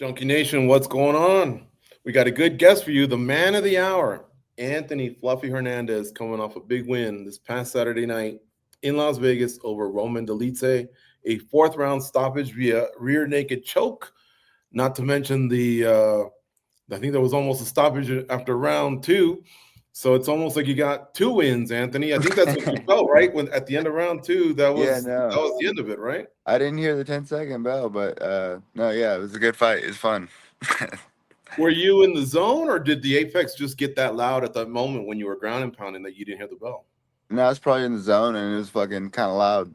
Junkie Nation, what's going on? We got a good guest for you, the man of the hour, Anthony Fluffy Hernandez, coming off a big win this past Saturday night in Las Vegas over Roman Dolidze, a fourth round stoppage via rear naked choke. Not to mention I think there was almost a stoppage after round two. So it's almost like you got two wins, Anthony. I think that's what you felt, right? When at the end of round two, that Yeah, was that no. was the end of it, right? I didn't hear the 10-second bell, but no, yeah, it was a good fight. It was fun. Were you in the zone, or did the apex just get that loud at that moment when you were ground and pounding that you didn't hear the bell? No, I was probably in the zone and it was fucking kind of loud.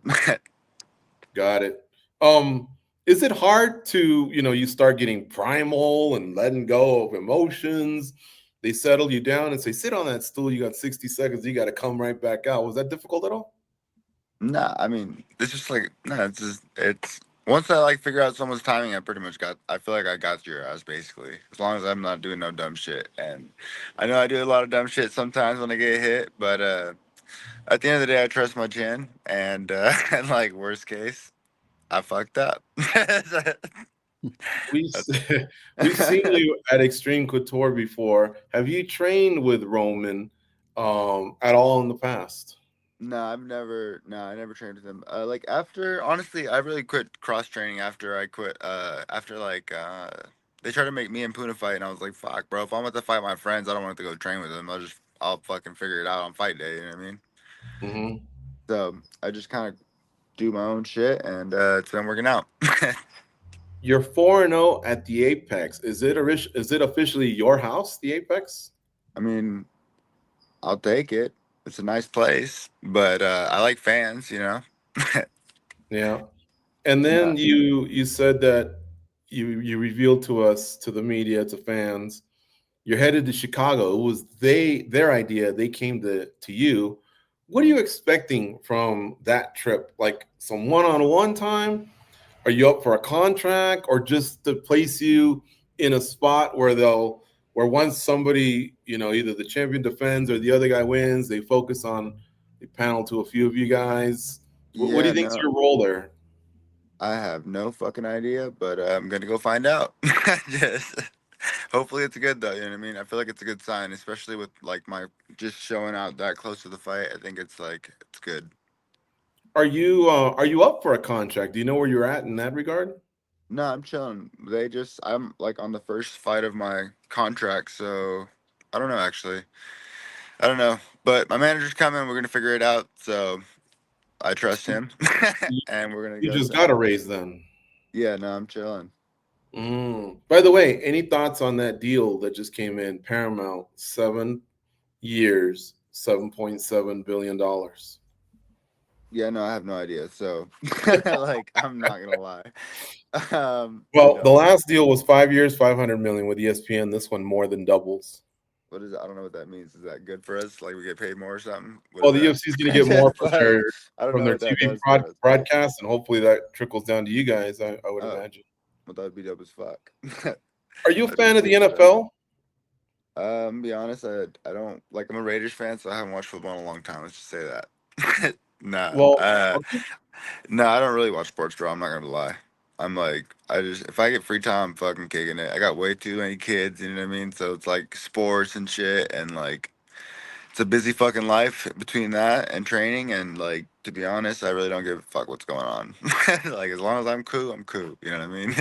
Got it. Um, is it hard to, you start getting primal and letting go of emotions? They settle you down and say, sit on that stool. You got 60 seconds. You got to come right back out. Was that difficult at all? Nah, I mean, it's just like, no, it's once I like figure out someone's timing, I feel like I got your ass basically. As long as I'm not doing no dumb shit. And I know I do a lot of dumb shit sometimes when I get hit, but at the end of the day, I trust my chin. And, and like, worst case, I fucked up. We've we've seen you at Extreme Couture before. Have you trained with Roman at all in the past? No, I never trained with him. Like after, honestly, I really quit cross training after I quit. After they tried to make me and Puna fight, and I was like, fuck, bro. If I'm about to fight my friends, I don't want to go train with them. I'll fucking figure it out on fight day. You know what I mean? Hmm. So I just kind of do my own shit, and it's been working out. You're 4-0 at the Apex. Is it officially your house, the Apex? I mean, I'll take it. It's a nice place, but I like fans, you know. Yeah. And No. then you said that you revealed to us, to the media, to fans, you're headed to Chicago. It was their idea. They came to you. What are you expecting from that trip? Like some one-on-one time? Are you up for a contract, or just to place you in a spot where once somebody, either the champion defends or the other guy wins, they focus on the panel to a few of you guys? What do Yeah, you think's no. your role there? I have no fucking idea, but I'm gonna go find out. Just hopefully it's good though. You know what I mean? I feel like it's a good sign, especially with like my just showing out that close to the fight. I think it's like it's good. Are you up for a contract? Do you know where you're at in that regard? No, I'm chilling. I'm like on the first fight of my contract, so I don't know actually. I don't know, but my manager's coming. We're gonna figure it out. So I trust him, You, and we're gonna you go. just got a raise then. Yeah, no, I'm chilling. By the way, any thoughts on that deal that just came in? Paramount, 7 years, $7.7 billion. Yeah, no, I have no idea. So, like, I'm not gonna lie. You Well, the know, last deal was 5 years, 500 million with ESPN. This one more than doubles. what is it? I don't know what that means. Is that good for us? Like, we get paid more or something? What Well, is the that? UFC is going to get more from their I don't from know their what that TV does for us, but broadcast, and hopefully that trickles down to you guys. I would oh, imagine. well, that would be dope as fuck. Are you a That'd be fan of the sweet as fuck. NFL? Be honest, I don't like. I'm a Raiders fan, so I haven't watched football in a long time. Let's just say that. Nah, Well, okay. no, I don't really watch sports, bro. I'm not gonna lie. I'm like, I just if I get free time, I'm fucking kicking it. I got way too many kids, you know what I mean? So it's like sports and shit, and like it's a busy fucking life between that and training. And like to be honest, I really don't give a fuck what's going on. Like as long as I'm cool, I'm cool. You know what I mean?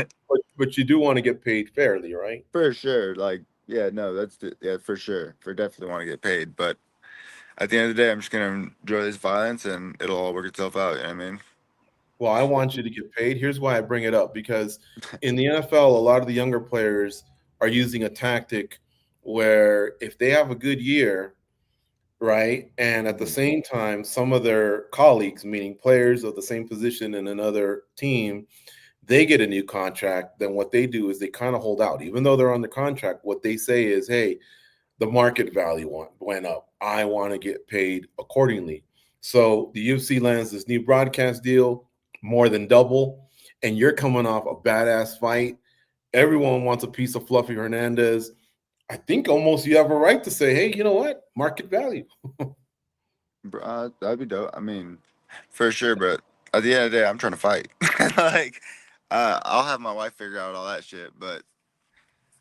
But you do want to get paid fairly, right? For sure. Like yeah, no, yeah, for sure. For definitely want to get paid, but at the end of the day, I'm just gonna enjoy this violence, and it'll all work itself out. You know what I mean? Well, I want you to get paid. Here's why I bring it up, because in the NFL, a lot of the younger players are using a tactic where if they have a good year, right, and at the Mhm. same time, some of their colleagues, meaning players of the same position in another team, they get a new contract, then what they do is they kind of hold out. Even though they're on the contract, what they say is, hey, the market value went up. I want to get paid accordingly. So the UFC lands this new broadcast deal, more than double, and you're coming off a badass fight. Everyone wants a piece of Fluffy Hernandez. I think almost you have a right to say, hey, you know what? Market value. That'd be dope. I mean, for sure. But at the end of the day, I'm trying to fight. Like, I'll have my wife figure out all that shit. But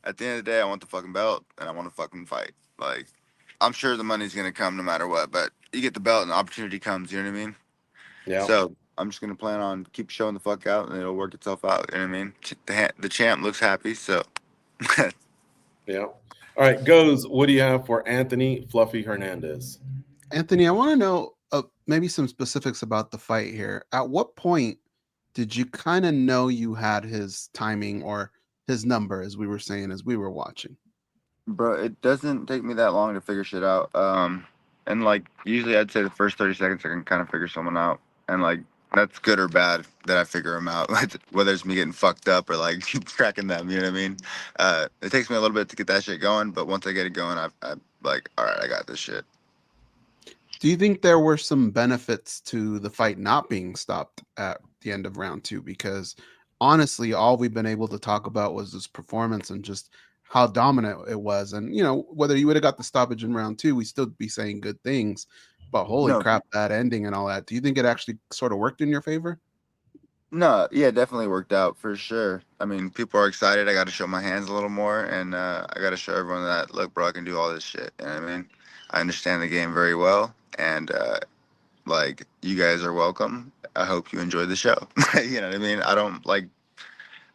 At the end of the day, I want the fucking belt and I want to fucking fight. Like, I'm sure the money's gonna come no matter what, but you get the belt and the opportunity comes. You know what I mean? Yeah. So I'm just gonna plan on keep showing the fuck out, and it'll work itself out. You know what I mean? The champ looks happy, so Yeah. All right, goes. What do you have for Anthony Fluffy Hernandez? Anthony, I want to know maybe some specifics about the fight here. At what point did you kind of know you had his timing or his number, as we were saying as we were watching? bro, it doesn't take me that long to figure shit out. And like usually I'd say the first 30 seconds I can kind of figure someone out, and like that's good or bad that I figure them out. Like, whether it's me getting fucked up or like cracking them. You know what I mean? It takes me a little bit to get that shit going, but once I get it going, I'm like, all right, I got this shit. Do you think there were some benefits to the fight not being stopped at the end of round two? Because honestly, all we've been able to talk about was this performance and just how dominant it was. And, whether you would have got the stoppage in round two, we still be saying good things. But holy No, crap, that ending and all that. Do you think it actually sort of worked in your favor? no, yeah, it definitely worked out for sure. I mean, people are excited. I got to show my hands a little more, and I got to show everyone that, look, bro, I can do all this shit. You know what I mean? I understand the game very well, and like, you guys are welcome. I hope you enjoy the show. You know what I mean? I don't like.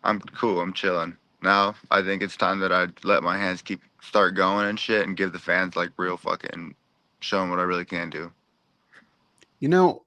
I'm cool. I'm chilling. Now I think it's time that I let my hands start going and shit, and give the fans like real fucking show them what I really can do. You know,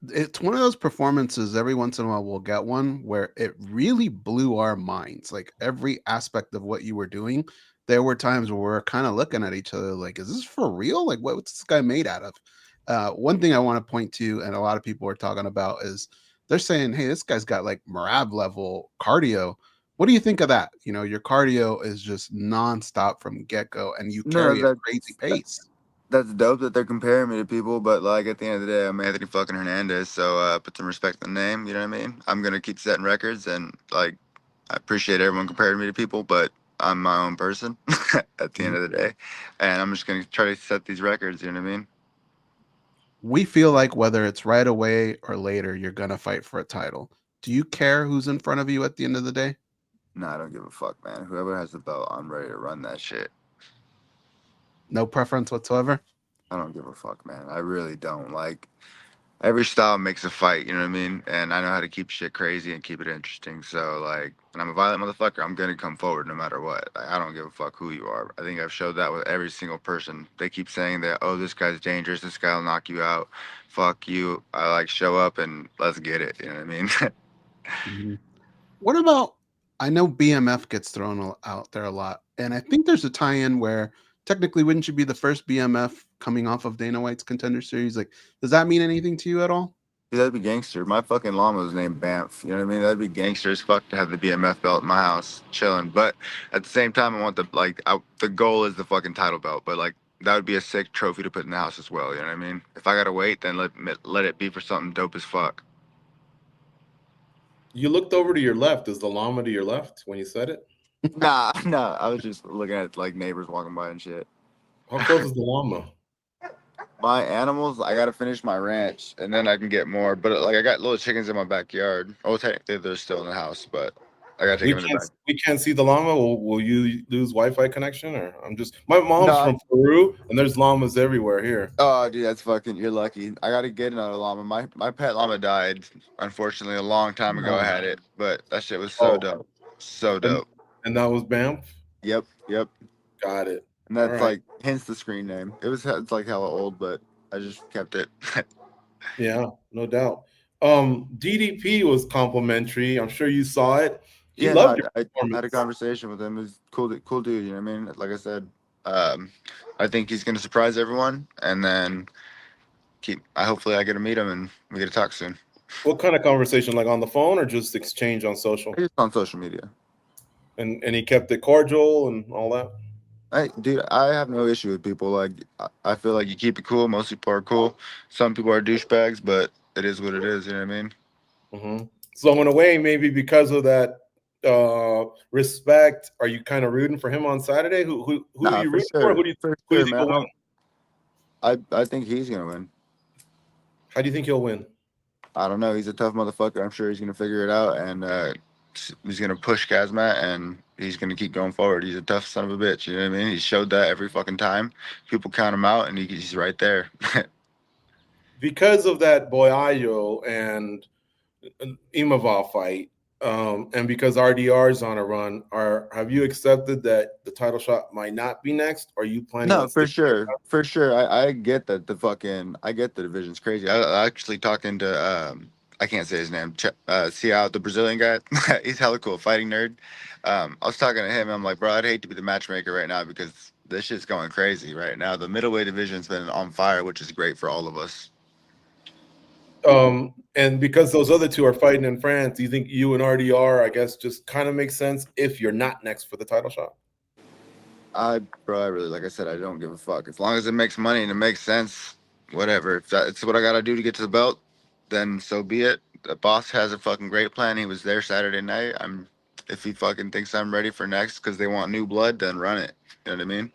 it's one of those performances every once in a while we'll get one where it really blew our minds. Like every aspect of what you were doing, there were times where we're kind of looking at each other like, is this for real? Like, what's this guy made out of? One thing I want to point to, and a lot of people are talking about, is they're saying, hey, this guy's got like Marab level cardio. What do you think of that? Your cardio is just nonstop from get go, and you No, carry a crazy pace. that's dope that they're comparing me to people, but like at the end of the day, I'm Anthony fucking Hernandez, so put some respect on the name. You know what I mean? I'm gonna keep setting records, and like I appreciate everyone comparing me to people, but I'm my own person at the end Mhm. of the day, and I'm just gonna try to set these records. You know what I mean? We feel like whether it's right away or later, you're gonna fight for a title. Do you care who's in front of you at the end of the day? No, I don't give a fuck, man. Whoever has the belt, I'm ready to run that shit. No preference whatsoever. I don't give a fuck, man. I really don't. Like, every style makes a fight, you know what I mean? And I know how to keep shit crazy and keep it interesting. So, like, and I'm a violent motherfucker, I'm gonna come forward no matter what. Like, I don't give a fuck who you are. I think I've showed that with every single person. They keep saying that, oh, this guy's dangerous, this guy will knock you out. Fuck you. I like show up and let's get it. You know what I mean? Mhm. What about? I know BMF gets thrown out there a lot, and I think there's a tie-in where technically wouldn't you be the first BMF coming off of Dana White's Contender Series? Like, does that mean anything to you at all? Dude, that'd be gangster. My fucking llama was named Banff. You know what I mean? That'd be gangster as fuck to have the BMF belt in my house, chilling. But at the same time, I want the goal is the fucking title belt. But like, that would be a sick trophy to put in the house as well. You know what I mean? If I gotta wait, then let it be for something dope as fuck. You looked over to your left. Is the llama to your left when you said it? Nah, nah. I was just looking at like neighbors walking by and shit. How close is the llama? My animals, I gotta finish my ranch and then I can get more. But like, I got little chickens in my backyard. Oh, technically they're still in the house, but I gotta take them in the back. We can't see the llama. Will you lose Wi-Fi connection? Or I'm just my mom's No, from Peru and there's llamas everywhere here. oh, dude, that's fucking. You're lucky. I gotta get another llama. My pet llama died, unfortunately, a long time ago. I No. had it, but that shit was so Oh, dope, so and dope. and that was Banff. Yep, yep. Got it. And All that's right. like hence the screen name. It's like hella old, but I just kept it. Yeah, no doubt. DDP was complimentary. I'm sure you saw it. He Yeah, no, loved your I had a performance. conversation with him. He's cool, cool dude. You know what I mean? Like I said, um, I think he's gonna surprise everyone, and then keep. I hopefully I get to meet him and we get to talk soon. What kind of conversation? Like on the phone or just exchange on social? Just on social media. And he kept it cordial and all that. Dude, I have no issue with people. Like, I feel like you keep it cool. Most people are cool. Some people are douchebags, but it is what it is. You know what I mean? So in a way, maybe because of that respect, are you kind of rooting for him on Saturday? Who do Nah, you for root for? sure, for Who do you sure, think man. will win? I think he's gonna win. How do you think he'll win? I don't know. He's a tough motherfucker. I'm sure he's gonna figure it out, and he's gonna push Kazmat, and he's gonna keep going forward. He's a tough son of a bitch. You know what I mean? He showed that every fucking time. People count him out, and he's right there. Because of that Boyayo and Imavov fight, and because RDR's on a run, have you accepted that the title shot might not be next? Or are you planning No, on for sticking? sure, for sure. I get that I get the division's crazy. I actually talking to I can't say his name. See out the Brazilian guy. He's hella cool, fighting nerd. I was talking to him. I'm like, bro, I'd hate to be the matchmaker right now because this shit's going crazy right now. The middleweight division's been on fire, which is great for all of us. And because those other two are fighting in France, do you think you and RDR, I guess, just kind of makes sense if you're not next for the title shot? I really, like I said, I don't give a fuck. As long as it makes money and it makes sense, whatever. If it's what I gotta do to get to the belt, then so be it. The boss has a fucking great plan. He was there Saturday night. If he fucking thinks I'm ready for next because they want new blood, then run it. You know what I mean?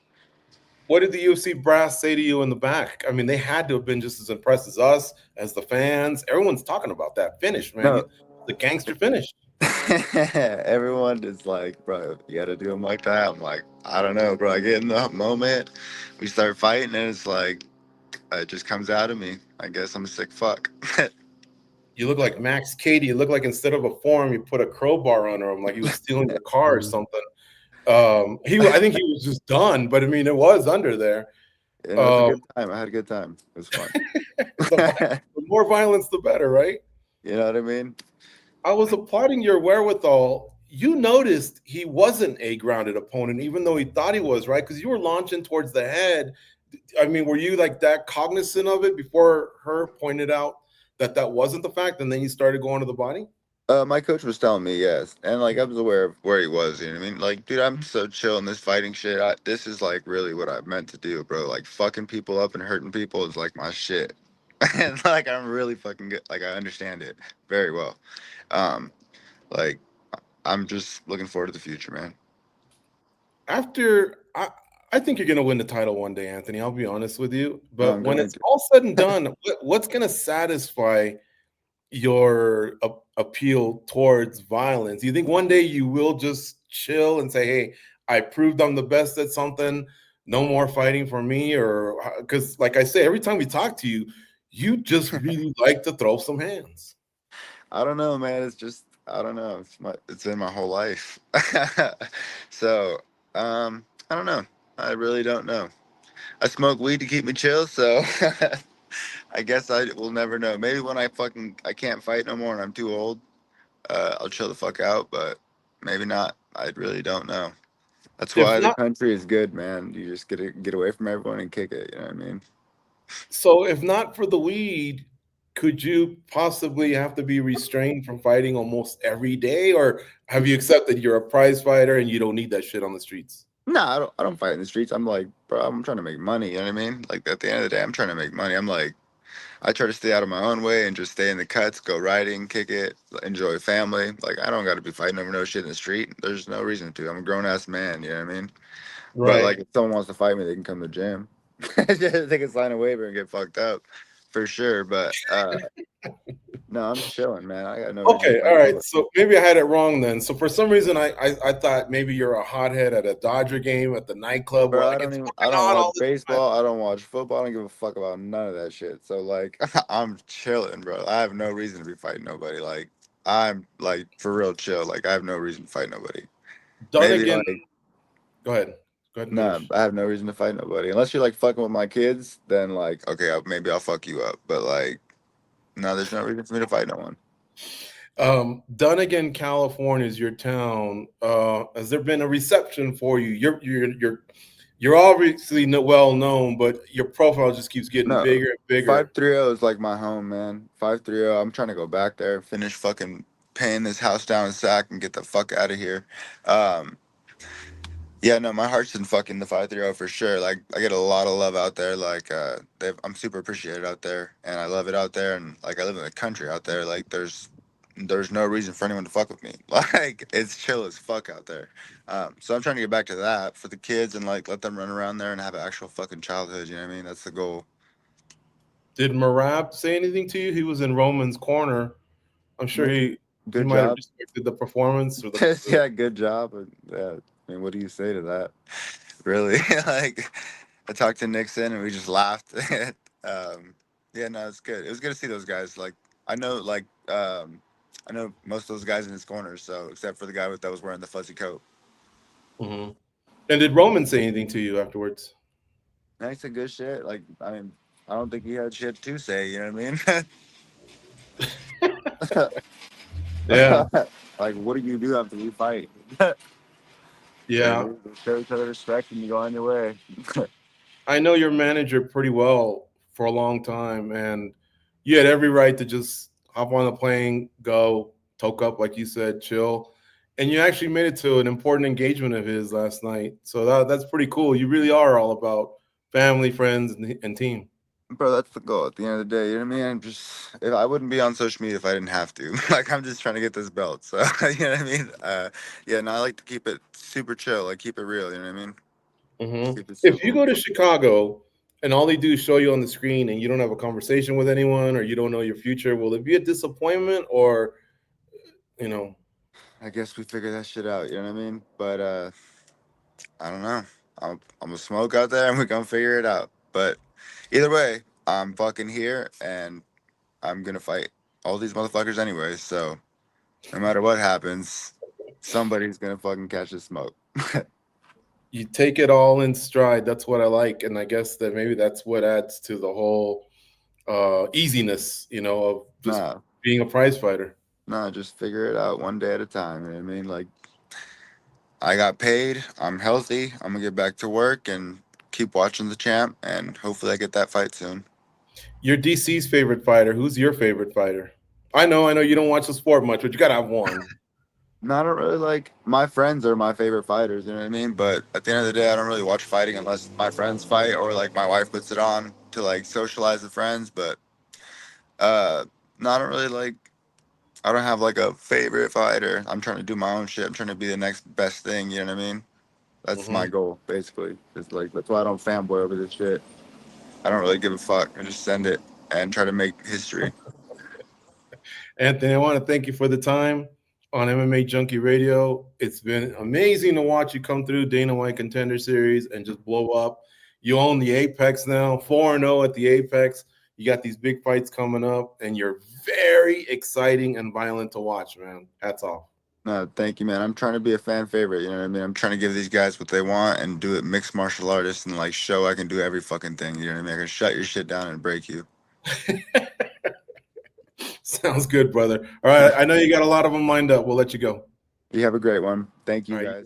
What did the UFC brass say to you in the back? I mean, they had to have been just as impressed as us, as the fans. Everyone's talking about that finish, man. No. The gangster finish. Everyone is like, bro, you gotta do him like that. I'm like, I don't know, bro. I get in the moment, we start fighting, and it's like, it just comes out of me. I guess I'm a sick fuck. You look like Max Cady. You look like instead of a form, you put a crowbar under him, like he was stealing your car or something. I think he was just done, but I mean, it was under there. You know, it's a good time. I had a good time. It was fun. The more violence, the better, right? You know what I mean? I was applauding your wherewithal. You noticed he wasn't a grounded opponent, even though he thought he was, right? Because you were launching towards the head. I mean, were you like that cognizant of it before her pointed out that that wasn't the fact, and then you started going to the body? My coach was telling me yes, and like I was aware of where he was. You know what I mean? Like, dude, I'm so chill in this fighting shit. This is like really what I meant to do, bro. Like, fucking people up and hurting people is like my shit, and like I'm really fucking good. Like I understand it very well. Um, like I'm just looking forward to the future, man. After I think you're going to win the title one day, Anthony. I'll be honest with you. No, But I'm when going it's to. all said and done, what's going to satisfy your appeal towards violence? You think one day you will just chill and say, "Hey, I proved I'm the best at something. No more fighting for me," or because, like I say, every time we talk to you, you just really like to throw some hands. I don't know, man. It's just I don't know. It's in my whole life. So I don't know. I really don't know. I smoke weed to keep me chill, so I guess I will never know. Maybe when I can't fight no more and I'm too old, I'll chill the fuck out. But maybe not. I really don't know. That's If why the not, country is good, man. You just get away from everyone and kick it. You know what I mean? if not for the weed, could you possibly have to be restrained from fighting almost every day, or have you accepted you're a prize fighter and you don't need that shit on the streets? No, I don't. I don't fight in the streets. I'm like, bro. I'm trying to make money. You know what I mean? Like at the end of the day, I'm trying to make money. I'm like, I try to stay out of my own way and just stay in the cuts, go riding, kick it, enjoy family. Like I don't got to be fighting over no shit in the street. There's no reason to. I'm a grown ass man. You know what I mean? But Right. like, if someone wants to fight me, they can come to the gym. They can sign a waiver and get fucked up, for sure. But no, I'm chilling, man. I got no reason to Okay, all fight right. nobody. So maybe I had it wrong then. So for some reason, I thought maybe you're a hothead at a Dodger game at the nightclub where Bro, like it's I fucking don't on watch all the time. baseball. I don't watch football. I don't give a fuck about none of that shit. So like, I'm chilling, bro. I have no reason to be fighting nobody. Like, I'm like for real chill. Like, I have no reason to fight nobody. Maybe Dunnigan, like, go ahead. Go ahead and nah, finish. I have no reason to fight nobody. Unless you're like fucking with my kids, then like, okay, maybe I'll fuck you up. But like, no, there's no reason for me to fight no one. Dunnigan, California is your town. Has there been a reception for you? You're obviously well known, but your profile just keeps getting No, bigger and bigger. 530 is like my home, man. 530. I'm trying to go back there, finish fucking paying this house down in Sac and get the fuck out of here. Um, Yeah, no, my heart's in fucking the 530 for sure. Like, I get a lot of love out there. Like, I'm super appreciated out there, and I love it out there. And like, I live in the country out there. Like, there's no reason for anyone to fuck with me. Like, it's chill as fuck out there. So I'm trying to get back to that for the kids and like let them run around there and have an actual fucking childhood. You know what I mean? That's the goal. Did Marab say anything to you? He was in Roman's corner. I'm sure Which he. You Good might have job. respected the performance or the Yeah, good job. Yeah, I mean, what do you say to that? Really? Like, I talked to Nixon and we just laughed. Yeah, no, it's good. It was good to see those guys. Like, I know, like, I know most of those guys in his corner. So, except for the guy that was wearing the fuzzy coat. Mhm. And did Roman say anything to you afterwards? And he said good shit. Like, I mean, I don't think he had shit to say. You know what I Yeah, mean? Like, what do you do after we fight? yeah. Show each other respect and you go on your way. I know your manager pretty well for a long time, and you had every right to just hop on the plane, go, toke up, like you said, chill. And you actually made it to an important engagement of his last night. So that's pretty cool. You really are all about family, friends, and team. Bro, that's the goal at the end of the day. You know what I mean? If I wouldn't be on social media if I didn't have to. Like, I'm just trying to get this belt. So, you know what I mean? Yeah, no, I like to keep it super chill, like keep it real. You know what I mean? Hmm. Keep it If you simple. go to Chicago and all they do is show you on the screen and you don't have a conversation with anyone or you don't know your future, will it be a disappointment or, you know? I guess we figure that shit out. You know what I mean? But I don't know. I'm gonna smoke out there and we're gonna figure it out. But either way, I'm fucking here and I'm gonna fight all these motherfuckers anyway. So no matter what happens, somebody's gonna fucking catch the smoke. You take it all in stride. That's what I like, and I guess that maybe that's what adds to the whole easiness, of just Nah, being a prize fighter. nah, just figure it out one day at a time. You know what I mean? Like, I got paid, I'm healthy, I'm gonna get back to work and keep watching the champ, and hopefully I get that fight soon. You're DC's favorite fighter. Who's your favorite fighter? I know you don't watch the sport much, but you gotta have one. No, I don't really like my friends are my favorite fighters, you know what I mean? But at the end of the day, I don't really watch fighting unless my friends fight or like my wife puts it on to like socialize with friends. But uh, no, I don't really like. I don't have like a favorite fighter. I'm trying to do my own shit. I'm trying to be the next best thing. You know what I mean? That's my Hmm. goal, basically. It's like that's why I don't fanboy over this shit. I don't really give a fuck. I just send it and try to make history. Anthony, I want to thank you for the time on MMA Junkie Radio. It's been amazing to watch you come through Dana White Contender Series and just blow up. You own the Apex now, 4-0 at the Apex. You got these big fights coming up, and you're very exciting and violent to watch, man. Hats off. No, thank you, man. I'm trying to be a fan favorite. You know what I mean? I'm trying to give these guys what they want and do it mixed martial artists and like show I can do every fucking thing. You know what I mean? I can shut your shit down and break you. Sounds good, brother. All right. I know you got a lot of them lined up. We'll let you go. You have a great one. Thank All you right. guys.